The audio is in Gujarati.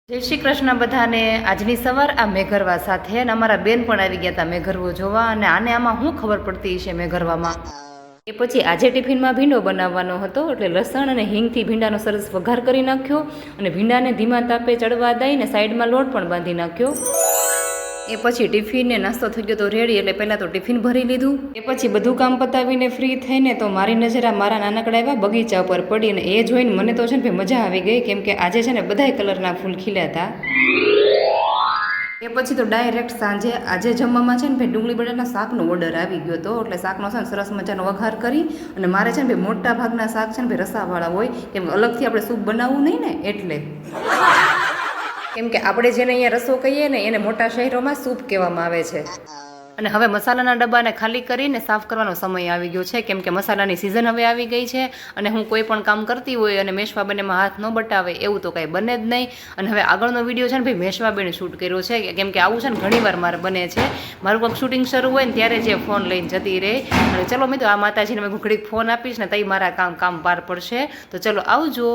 જય શ્રી કૃષ્ણ બધાને। આજની સવાર આ મેઘરવા સાથે અને અમારા બેન પણ આવી ગયા હતા મેઘરવો જોવા, અને આમાં શું ખબર પડતી છે મેઘરવામાં। એ પછી આજે ટિફિનમાં ભીંડો બનાવવાનો હતો, એટલે લસણ અને હિંગથી ભીંડાનો સરસ વઘાર કરી નાખ્યો અને ભીંડાને ધીમા તાપે ચડવા દઈને સાઈડમાં લોટ પણ બાંધી નાખ્યો। એ પછી ટિફિનને નાસ્તો થઈ ગયો તો રેડી, એટલે પહેલાં તો ટિફિન ભરી લીધું। એ પછી બધું કામ પતાવીને ફ્રી થઈને તો મારી નજર આ મારા નાનકડા એવા બગીચા ઉપર પડી, અને એ જોઈને મને તો છે ને ભાઈ મજા આવી ગઈ, કેમ કે આજે છે ને બધાય કલરના ફૂલ ખીલ્યા હતા। એ પછી તો ડાયરેક્ટ સાંજે આજે જમવામાં છે ને ભાઈ ડુંગળી બટાટાના શાકનો ઓર્ડર આવી ગયો હતો, એટલે શાકનો છે ને સરસ મજાનો વઘાર કરી, અને મારે છે ને ભાઈ મોટા ભાગના શાક છે ને ભાઈ રસાવાળા હોય, કેમ અલગથી આપણે સૂપ બનાવવું નહીં ને એટલે, કેમ કે આપણે જેને અહીંયા રસો કહીએ ને એને મોટા શહેરોમાં સૂપ કહેવામાં આવે છે। અને હવે મસાલાના ડબ્બાને ખાલી કરીને સાફ કરવાનો સમય આવી ગયો છે, કેમ કે મસાલાની સિઝન હવે આવી ગઈ છે, અને હું કોઈ પણ કામ કરતી હોય અને મેશવાબેનમાં હાથ ન બટાવે એવું તો કાંઈ બને જ નહીં। અને હવે આગળનો વિડીયો છે ને ભાઈ મેશવાબેને શૂટ કર્યો છે, કેમ કે આવું છે ને ઘણીવાર મારે બને છે, મારું કંઈક શૂટિંગ શરૂ હોય ને ત્યારે જે ફોન લઈને જતી રહે। અને ચલો મિત્રો, આ માતાજીને મેં ઘડીક ફોન આપીશ ને તઈ મારા કામ પાર પડશે, તો ચલો આવજો।